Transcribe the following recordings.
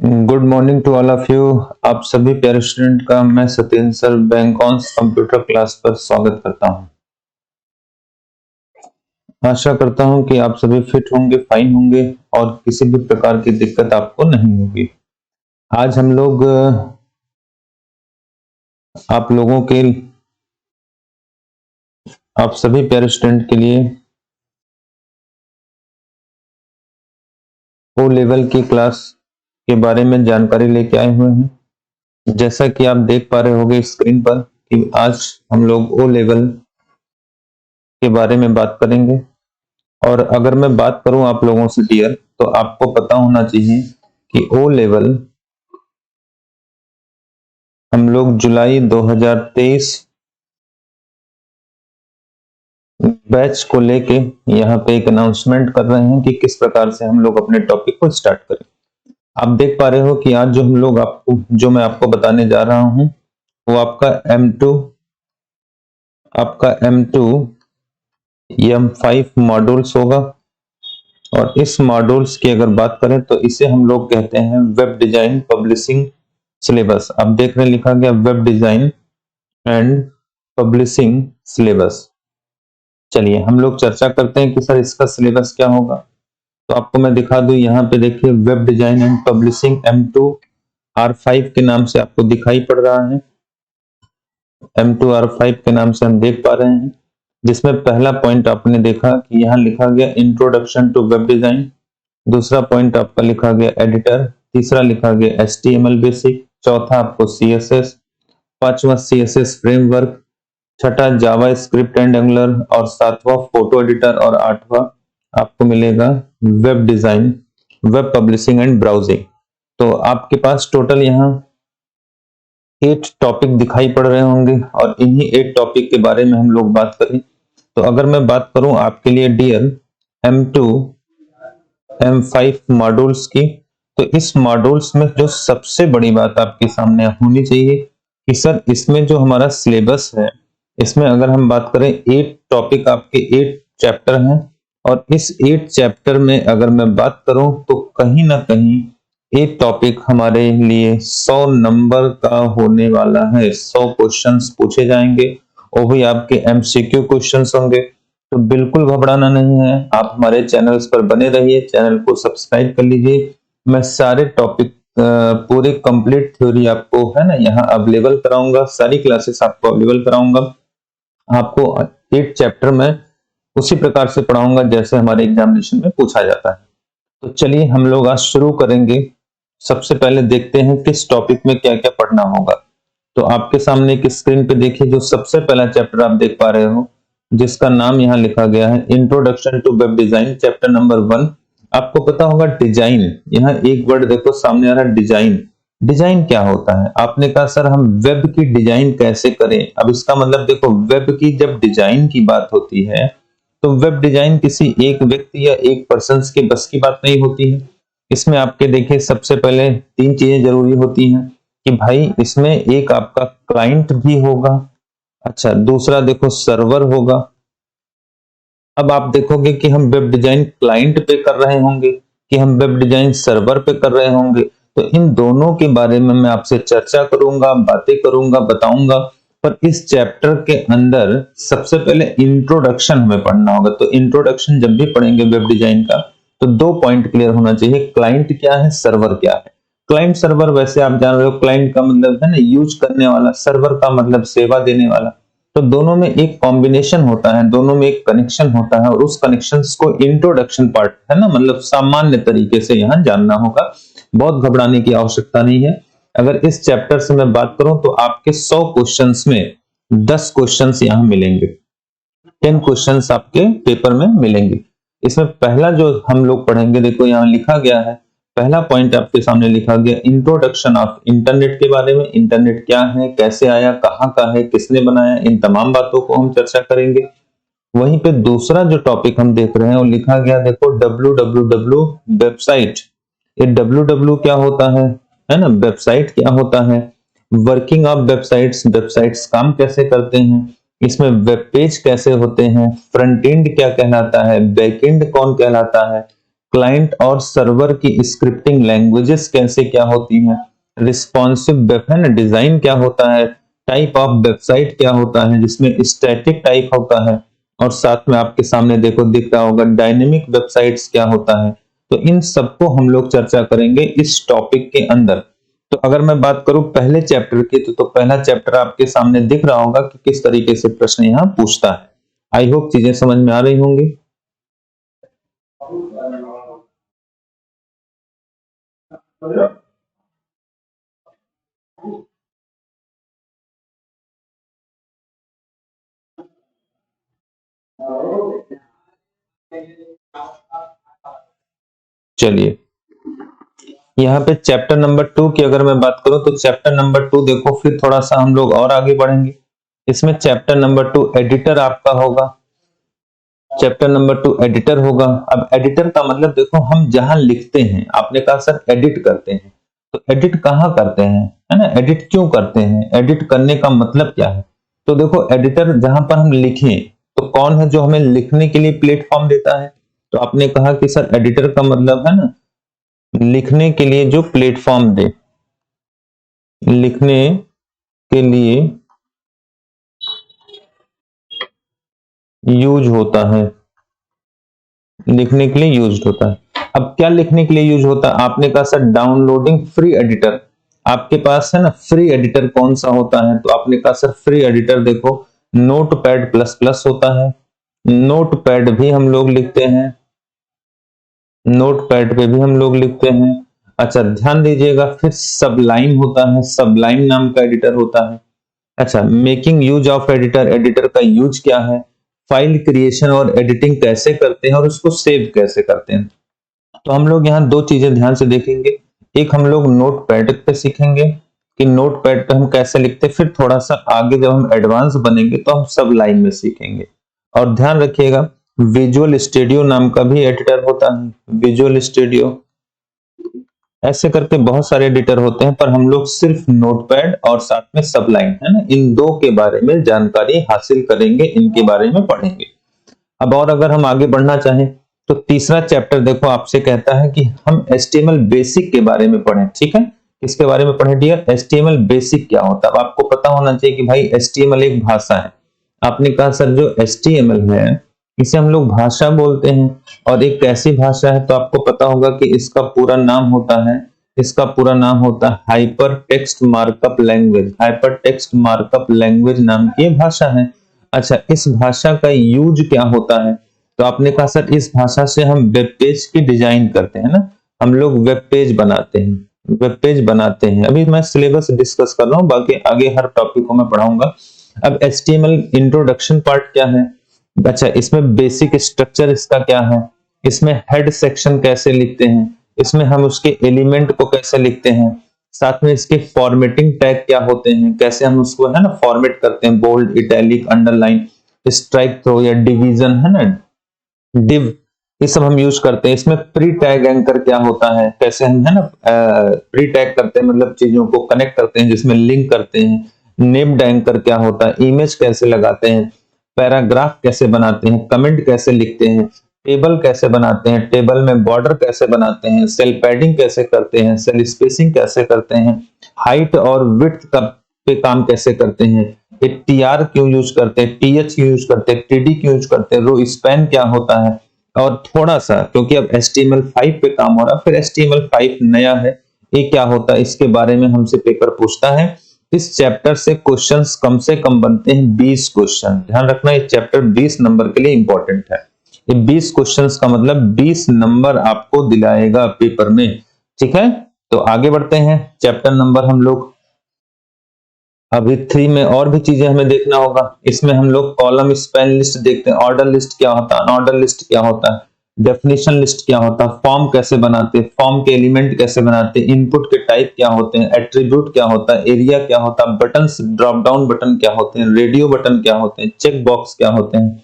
Good morning to all of you. आप सभी प्यारे स्टूडेंट का मैं सत्येंद्र सर बैंकॉन्स कंप्यूटर क्लास पर स्वागत करता हूं। आशा करता हूं कि आप सभी फिट होंगे, फाइन होंगे और किसी भी प्रकार की दिक्कत आपको नहीं होगी। आज हम लोग आप लोगों के आप सभी प्यारे स्टूडेंट के लिए ओ लेवल की क्लास के बारे में जानकारी लेके आए हुए हैं। जैसा कि आप देख पा रहे होंगे स्क्रीन पर कि आज हम लोग ओ लेवल के बारे में बात करेंगे। और अगर मैं बात करूं आप लोगों से डियर, तो आपको पता होना चाहिए कि ओ लेवल हम लोग जुलाई 2023 बैच को लेके यहाँ पे एक अनाउंसमेंट कर रहे हैं कि किस प्रकार से हम लोग अपने टॉपिक को स्टार्ट करें। आप देख पा रहे हो कि आज जो मैं आपको बताने जा रहा हूं वो आपका M2 M5 मॉड्यूल्स होगा। और इस मॉड्यूल्स की अगर बात करें तो इसे हम लोग कहते हैं वेब डिजाइन पब्लिशिंग सिलेबस। आप देख रहे हैं लिखा गया web design and publishing syllabus. चलिए हम लोग चर्चा करते हैं कि सर इसका सिलेबस क्या होगा। तो आपको मैं दिखा दूं, यहाँ पे देखिए web design and publishing M2 R5 के नाम से आपको दिखाई पड़ रहा है। M2 R5 के नाम से हम देख पा रहे हैं, जिसमें पहला पॉइंट आपने देखा कि यहाँ लिखा गया इंट्रोडक्शन टू वेब डिजाइन, दूसरा पॉइंट आपका लिखा गया एडिटर, तीसरा लिखा गया HTML बेसिक, चौथा आपको CSS, पांचवा CSS फ्रेमवर्क, छठा जावा स्क्रिप्ट एंड एंगुलर और सातवां फोटो एडिटर और आठवां आपको मिलेगा web design, web publishing and browsing. तो आपके पास टोटल यहाँ 8 टॉपिक दिखाई पड़ रहे होंगे और इन्हीं 8 टॉपिक के बारे में हम लोग बात करें। तो अगर मैं बात करूं आपके लिए डियर M2 M5 मॉड्यूल्स की, तो इस मॉड्यूल्स में जो सबसे बड़ी बात आपके सामने होनी चाहिए कि सर इसमें जो हमारा सिलेबस है, इसमें अगर हम बात करें 8 टॉपिक आपके 8 चैप्टर हैं। और इस 8 चैप्टर में अगर मैं बात करूं तो कहीं ना कहीं एक टॉपिक हमारे लिए 100 नंबर का होने वाला है। 100 क्वेश्चंस पूछे जाएंगे, वो भी आपके MCQ क्वेश्चंस होंगे। तो बिल्कुल घबराना नहीं है, आप हमारे चैनल्स पर बने रहिए, चैनल को सब्सक्राइब कर लीजिए। मैं सारे टॉपिक पूरे कंप्लीट थ्योरी आपको है ना यहाँ अवेलेबल कराऊंगा, सारी क्लासेस आपको अवेलेबल कराऊंगा। आपको 8 चैप्टर में उसी प्रकार से पढ़ाऊंगा जैसे हमारे एग्जामिनेशन में पूछा जाता है। तो चलिए हम लोग आज शुरू करेंगे। सबसे पहले देखते हैं किस टॉपिक में क्या क्या पढ़ना होगा। तो आपके सामने एक स्क्रीन पे देखिए जो सबसे पहला चैप्टर आप देख पा रहे हो, जिसका नाम यहाँ लिखा गया है introduction to web design, chapter number 1। आपको पता होगा डिजाइन, यहाँ एक वर्ड देखो सामने आ रहा है डिजाइन। डिजाइन क्या होता है? आपने कहा सर हम वेब की डिजाइन कैसे करें। अब इसका मतलब देखो, वेब की जब डिजाइन की बात होती है तो वेब डिजाइन किसी एक व्यक्ति या एक पर्सन के बस की बात नहीं होती है। इसमें आपके देखिए सबसे पहले 3 चीजें जरूरी होती हैं कि भाई इसमें एक आपका क्लाइंट भी होगा, अच्छा दूसरा देखो सर्वर होगा। अब आप देखोगे कि हम वेब डिजाइन क्लाइंट पे कर रहे होंगे कि हम वेब डिजाइन सर्वर पे कर रहे होंगे। तो इन दोनों के बारे में मैं आपसे चर्चा करूंगा, बातें करूंगा, बताऊंगा। पर इस चैप्टर के अंदर सबसे पहले इंट्रोडक्शन हमें पढ़ना होगा। तो इंट्रोडक्शन जब भी पढ़ेंगे वेब डिजाइन का तो 2 पॉइंट क्लियर होना चाहिए, क्लाइंट क्या है, सर्वर क्या है। क्लाइंट सर्वर वैसे आप जान रहे हो, क्लाइंट का मतलब है ना यूज करने वाला, सर्वर का मतलब सेवा देने वाला। तो दोनों में एक कॉम्बिनेशन होता है, दोनों में एक कनेक्शन होता है और उस कनेक्शन को इंट्रोडक्शन पार्ट है ना, मतलब सामान्य तरीके से यहाँ जानना होगा। बहुत घबराने की आवश्यकता नहीं है। अगर इस चैप्टर से मैं बात करूं तो आपके 100 क्वेश्चंस में 10 क्वेश्चंस यहाँ मिलेंगे, 10 क्वेश्चंस आपके पेपर में मिलेंगे। इसमें पहला जो हम लोग पढ़ेंगे, देखो यहाँ लिखा गया है, पहला पॉइंट आपके सामने लिखा गया इंट्रोडक्शन ऑफ इंटरनेट के बारे में। इंटरनेट क्या है, कैसे आया, कहाँ का है, किसने बनाया, इन तमाम बातों को हम चर्चा करेंगे। वहीं पे दूसरा जो टॉपिक हम देख रहे हैं वो लिखा गया देखो www वेबसाइट। ये www क्या होता है ना, वेबसाइट क्या होता है, वर्किंग ऑफ वेबसाइट्स, वेबसाइट्स काम कैसे करते हैं, इसमें वेब पेज कैसे होते हैं, फ्रंट एंड क्या कहलाता है, बैक एंड कौन कहलाता है, क्लाइंट और सर्वर की स्क्रिप्टिंग लैंग्वेजेस कैसे क्या होती हैं, रिस्पॉन्सिव वेब है ना डिजाइन क्या होता है, टाइप ऑफ वेबसाइट क्या होता है जिसमें स्टैटिक टाइप होता है, और साथ में आपके सामने देखो दिख रहा होगा डायनेमिक वेबसाइट्स क्या होता है। तो इन सबको हम लोग चर्चा करेंगे इस टॉपिक के अंदर। तो अगर मैं बात करूं पहले चैप्टर की तो पहला चैप्टर आपके सामने दिख रहा होगा कि किस तरीके से प्रश्न यहाँ पूछता है। आई होप चीजें समझ में आ रही होंगी। चलिए यहाँ पे चैप्टर नंबर 2 की अगर मैं बात करूं तो चैप्टर नंबर 2 देखो, फिर थोड़ा सा हम लोग और आगे बढ़ेंगे। इसमें चैप्टर नंबर 2 एडिटर आपका होगा, चैप्टर नंबर 2 एडिटर होगा। अब एडिटर का मतलब देखो हम जहां लिखते हैं, आपने कहा सर एडिट करते हैं, तो एडिट कहाँ करते हैं, है ना, एडिट क्यों करते हैं, एडिट करने का मतलब क्या है। तो देखो एडिटर जहां पर हम लिखें तो कौन है जो हमें लिखने के लिए प्लेटफॉर्म देता है, तो आपने कहा कि सर एडिटर का मतलब है ना लिखने के लिए जो प्लेटफॉर्म दे, लिखने के लिए यूज होता है, लिखने के लिए यूज होता है। अब क्या लिखने के लिए यूज होता है, आपने कहा सर डाउनलोडिंग फ्री एडिटर, आपके पास है ना फ्री एडिटर कौन सा होता है, तो आपने कहा सर फ्री एडिटर देखो नोटपैड प्लस प्लस होता है, नोटपैड भी हम लोग लिखते हैं, नोटपैड पे भी हम लोग लिखते हैं। अच्छा ध्यान दीजिएगा, फिर सबलाइन होता है, सबलाइन नाम का एडिटर होता है। अच्छा making use of editor, editor का यूज क्या है, फाइल क्रिएशन और एडिटिंग कैसे करते हैं और उसको सेव कैसे करते हैं। तो हम लोग यहाँ दो चीजें ध्यान से देखेंगे, एक हम लोग नोट पैड पे सीखेंगे कि नोट पैड पे हम कैसे लिखते हैं, फिर थोड़ा सा आगे जब हम एडवांस बनेंगे तो हम सब लाइन में सीखेंगे। और ध्यान रखिएगा विजुअल स्टूडियो नाम का भी एडिटर होता है, विजुअल स्टूडियो, ऐसे करके बहुत सारे एडिटर होते हैं, पर हम लोग सिर्फ नोटपैड और साथ में सबलाइन है ना इन दो के बारे में जानकारी हासिल करेंगे, इनके बारे में पढ़ेंगे। अब और अगर हम आगे बढ़ना चाहें तो तीसरा चैप्टर देखो आपसे कहता है कि हम HTML बेसिक के बारे में पढ़ें, ठीक है, किसके बारे में पढ़ें डियर, HTML बेसिक क्या होता है। अब आपको पता होना चाहिए कि भाई HTML एक भाषा है, आपने कहा सर जो HTML है इसे हम लोग भाषा बोलते हैं, और एक कैसी भाषा है, तो आपको पता होगा कि इसका पूरा नाम होता है, इसका पूरा नाम होता है hyper text markup language, hyper text markup language नाम की भाषा है। अच्छा इस भाषा का यूज क्या होता है, तो आपने कहा सर इस भाषा से हम वेब पेज की डिजाइन करते हैं ना, हम लोग वेब पेज बनाते हैं, वेब पेज बनाते हैं। अभी मैं सिलेबस डिस्कस कर रहा हूँ, बाकी आगे हर टॉपिक को मैं पढ़ाऊंगा। अब HTML इंट्रोडक्शन पार्ट क्या है, अच्छा इसमें बेसिक स्ट्रक्चर इसका क्या है, इसमें हेड सेक्शन कैसे लिखते हैं, इसमें हम उसके एलिमेंट को कैसे लिखते हैं, साथ में इसके फॉर्मेटिंग टैग क्या होते हैं, कैसे हम उसको है ना फॉर्मेट करते हैं, bold italic underline strike through या डिवीजन है ना डिव, ये सब हम यूज करते हैं। इसमें प्री टैग एंकर क्या होता है, कैसे हम है ना प्री टैग करते हैं, मतलब चीजों को कनेक्ट करते हैं जिसमें लिंक करते हैं। नेम्ड एंकर क्या होता है, इमेज कैसे लगाते हैं, पैराग्राफ कैसे बनाते हैं, कमेंट कैसे लिखते हैं, टेबल कैसे बनाते हैं, टेबल में बॉर्डर कैसे बनाते हैं, सेल पैडिंग कैसे करते हैं, सेल स्पेसिंग कैसे करते हैं, हाइट और विड्थ का पे काम कैसे करते हैं, एक TR क्यों यूज करते हैं, TH क्यों यूज करते हैं, TD क्यों यूज करते हैं, रो स्पैन क्या होता है। और थोड़ा सा क्योंकि अब HTML5 पे काम हो रहा है, फिर HTML5 नया है, ये क्या होता है इसके बारे में हमसे पेपर पूछता है। इस चैप्टर से क्वेश्चंस कम से कम बनते हैं 20 क्वेश्चन, ध्यान रखना ये चैप्टर 20 नंबर के लिए इंपॉर्टेंट है। ये 20 क्वेश्चंस का मतलब 20 नंबर आपको दिलाएगा पेपर में, ठीक है। तो आगे बढ़ते हैं, चैप्टर नंबर हम लोग अभी 3 में और भी चीजें हमें देखना होगा। इसमें हम लोग कॉलम स्पैन लिस्ट देखते हैं, ऑर्डर लिस्ट क्या होता है, अनऑर्डर लिस्ट क्या होता है, डेफिनेशन लिस्ट क्या होता है, फॉर्म कैसे बनाते हैं, फॉर्म के एलिमेंट कैसे बनाते हैं, इनपुट के टाइप क्या होते हैं, एट्रीब्यूट क्या होता है, एरिया क्या होता है, बटन ड्रॉप डाउन बटन क्या होते हैं, रेडियो बटन क्या होते हैं, चेक बॉक्स क्या होते हैं,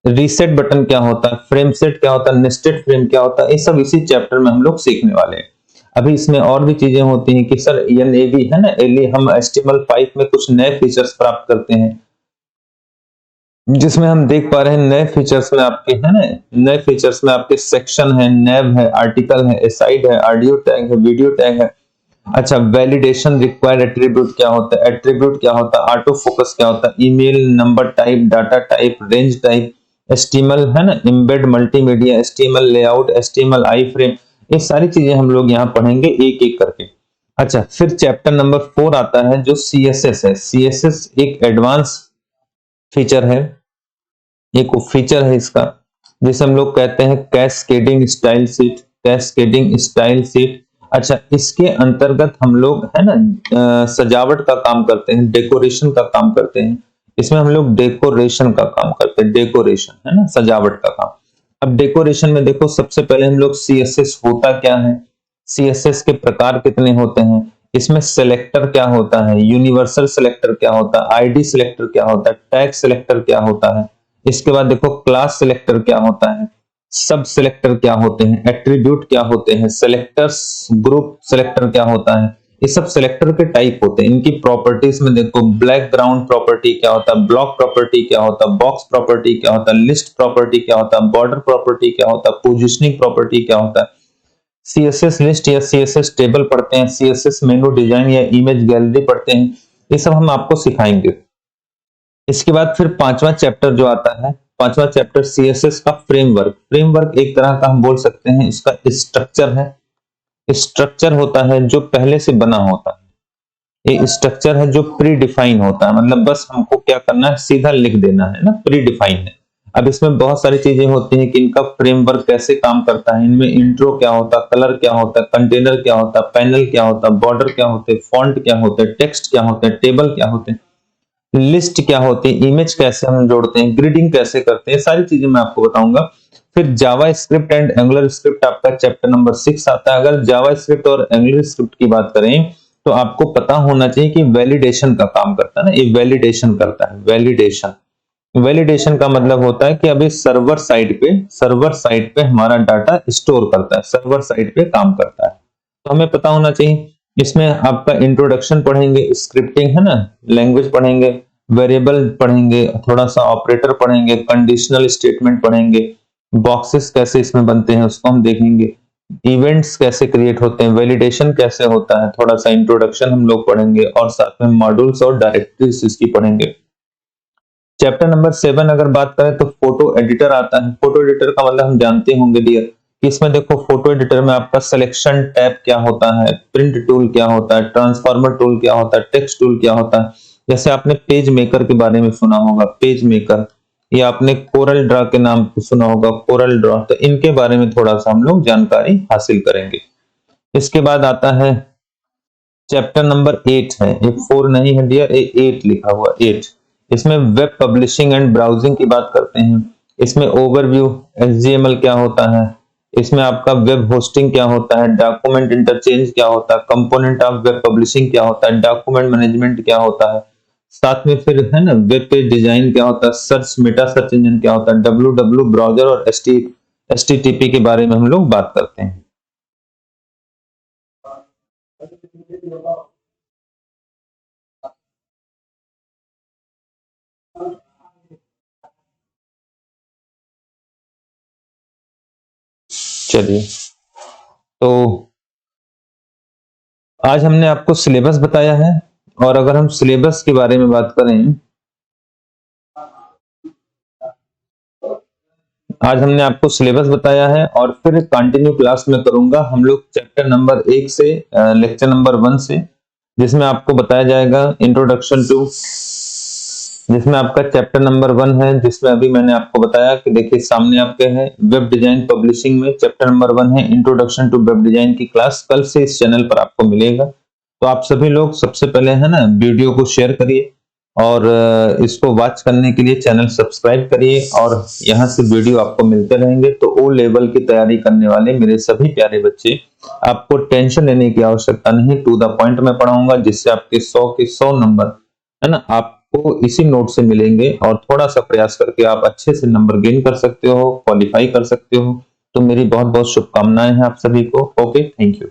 रीसेट बटन क्या होता है, फ्रेम सेट क्या होता है, नेस्टेड फ्रेम क्या होता है, ये सब इसी चैप्टर में हम लोग सीखने वाले हैं। अभी इसमें और भी चीजें होती हैं कि सर NAV है ना, एली हम HTML5 में कुछ नए फीचर्स प्राप्त करते हैं, जिसमें हम देख पा रहे हैं नए फीचर्स में आपके है ना, नए फीचर्स में आपके सेक्शन है, नैब है, आर्टिकल है, एसाइड है, ऑडियो टैग है, वीडियो टैग है। अच्छा, वैलिडेशन रिक्वायर्ड एट्रीब्यूट क्या होता है, एट्रीब्यूट क्या होता है, ऑटो फोकस क्या होता है, email number type, data type, range type, HTML है ना, embed multimedia, HTML layout, HTML iframe, ये सारी चीजें हम लोग यहाँ पढ़ेंगे एक एक करके। अच्छा, फिर चैप्टर नंबर 4 आता है जो सीएसएस है। सीएसएस एक एडवांस फीचर है, एक फीचर है इसका, जिसे हम लोग कहते हैं cascading style sheet, cascading style sheet. अच्छा, इसके अंतर्गत हम लोग है ना सजावट का काम करते हैं, डेकोरेशन का काम करते हैं। इसमें हम लोग डेकोरेशन का काम करते हैं, डेकोरेशन है ना, सजावट का काम। अब डेकोरेशन में देखो, सबसे पहले हम लोग सीएसएस होता क्या है, सीएसएस के प्रकार कितने होते हैं, इसमें सिलेक्टर क्या होता है, यूनिवर्सल सिलेक्टर क्या होता है, आईडी सिलेक्टर क्या होता है, टैग सिलेक्टर क्या होता है। इसके बाद देखो क्लास सिलेक्टर क्या होता है, सब सिलेक्टर क्या होते हैं, एट्रीब्यूट क्या होते हैं, सिलेक्टर्स ग्रुप सिलेक्टर क्या होता है। ये सब सिलेक्टर के टाइप होते हैं। इनकी प्रॉपर्टीज में देखो, बैकग्राउंड प्रॉपर्टी क्या होता है, ब्लॉक प्रॉपर्टी क्या होता है, बॉक्स प्रॉपर्टी क्या होता है, लिस्ट प्रॉपर्टी क्या होता है, बॉर्डर प्रॉपर्टी क्या होता है, पोजिशनिंग प्रॉपर्टी क्या होता है। सीएसएस लिस्ट या सीएसएस टेबल पढ़ते हैं, सीएसएस मेनू डिजाइन या इमेज गैलरी पढ़ते हैं, ये सब हम आपको सिखाएंगे। इसके बाद फिर पांचवा चैप्टर जो आता है, पांचवा चैप्टर सीएसएस का फ्रेमवर्क। फ्रेमवर्क एक तरह का हम बोल सकते हैं इसका स्ट्रक्चर है, स्ट्रक्चर होता है जो पहले से बना होता है। ये स्ट्रक्चर है जो प्री डिफाइन होता है, मतलब बस हमको क्या करना है, सीधा लिख देना है ना, प्री डिफाइन है। अब इसमें बहुत सारी चीजें होती हैं कि इनका फ्रेमवर्क कैसे काम करता है। इनमें इंट्रो क्या होता है, कलर क्या होता है, कंटेनर क्या होता है, पैनल क्या होता है, बॉर्डर क्या होते हैं, फॉन्ट क्या होते हैं, टेक्स्ट क्या होते हैं, टेबल क्या होते हैं, लिस्ट क्या होती है, इमेज कैसे हम जोड़ते हैं, ग्रिडिंग कैसे करते हैं, सारी चीजें मैं आपको बताऊंगा। फिर जावा स्क्रिप्ट एंड एंगुलर स्क्रिप्ट आपका चैप्टर नंबर 6 आता है। अगर जावा स्क्रिप्ट और एंगुलर स्क्रिप्ट की बात करें तो आपको पता होना चाहिए कि वैलिडेशन का काम करता है ना, ये वैलिडेशन करता है। वैलिडेशन, वैलिडेशन का मतलब होता है कि अभी सर्वर साइड पे हमारा डाटा स्टोर करता है, सर्वर साइड पे काम करता है। तो हमें पता होना चाहिए। इसमें आपका इंट्रोडक्शन पढ़ेंगे, स्क्रिप्टिंग है ना, लैंग्वेज पढ़ेंगे, वेरिएबल पढ़ेंगे, थोड़ा सा ऑपरेटर पढ़ेंगे, कंडीशनल स्टेटमेंट पढ़ेंगे, बॉक्सेस कैसे इसमें बनते हैं उसको हम देखेंगे, इवेंट्स कैसे क्रिएट होते हैं, वैलिडेशन कैसे होता है, थोड़ा सा इंट्रोडक्शन हम लोग पढ़ेंगे, और साथ में मॉड्यूल्स और डायरेक्टरीज इसकी पढ़ेंगे। चैप्टर नंबर 7 अगर बात करें तो फोटो एडिटर आता है। फोटो एडिटर का मतलब हम जानते होंगे डियर कि इसमें देखो, फोटो एडिटर में आपका सिलेक्शन टैब क्या होता है, प्रिंट टूल क्या होता है, ट्रांसफॉर्मर टूल क्या होता है, टेक्स्ट टूल क्या होता है। जैसे आपने पेज मेकर के बारे में सुना होगा, पेज मेकर, या आपने कोरल ड्रॉ के नाम सुना होगा, कोरल ड्रॉ, तो इनके बारे में थोड़ा सा हम लोग जानकारी हासिल करेंगे। इसके बाद आता है चैप्टर नंबर 8 है, एक 4 नहीं है डियर, 8 लिखा हुआ 8। इसमें वेब पब्लिशिंग एंड ब्राउजिंग की बात करते हैं। इसमें ओवरव्यू, एचटीएमएल क्या होता है, इसमें आपका वेब होस्टिंग क्या होता है, डॉक्यूमेंट इंटरचेंज क्या होता है, कंपोनेंट ऑफ वेब पब्लिशिंग क्या होता है, डॉक्यूमेंट मैनेजमेंट क्या होता है, साथ में फिर है ना वेब पेज डिजाइन क्या होता है, सर्च, मेटा सर्च इंजन क्या होता है, डब्ल्यू ब्राउजर और एचटीटीपी के बारे में हम लोग बात करते हैं। चलिए, तो आज हमने आपको सिलेबस बताया है, और अगर हम सिलेबस के बारे में बात करें, आज हमने आपको सिलेबस बताया है, और फिर कंटिन्यू क्लास में करूंगा हम लोग चैप्टर नंबर 1 से लेक्चर नंबर 1 से, जिसमें आपको बताया जाएगा इंट्रोडक्शन टू, जिसमें आपका चैप्टर नंबर 1 है, जिसमें अभी मैंने आपको बताया कि देखिए सामने आपके है वेब डिजाइन पब्लिशिंग में चैप्टर नंबर 1 है इंट्रोडक्शन टू वेब डिजाइन की क्लास कल से इस चैनल पर आपको मिलेगा। तो आप सभी लोग सबसे पहले है ना वीडियो को शेयर करिए, और इसको वॉच करने के लिए चैनल सब्सक्राइब करिए, और यहाँ से वीडियो आपको मिलते रहेंगे। तो ओ लेवल की तैयारी करने वाले मेरे सभी प्यारे बच्चे, आपको टेंशन लेने की आवश्यकता नहीं, टू द पॉइंट में पढ़ाऊंगा, जिससे आपके 100 के 100 नंबर है ना आपको इसी नोट से मिलेंगे, और थोड़ा सा प्रयास करके आप अच्छे से नंबर गेन कर सकते हो, क्वालिफाई कर सकते हो। तो मेरी बहुत बहुत शुभकामनाएं हैं आप सभी को। Okay, thank you.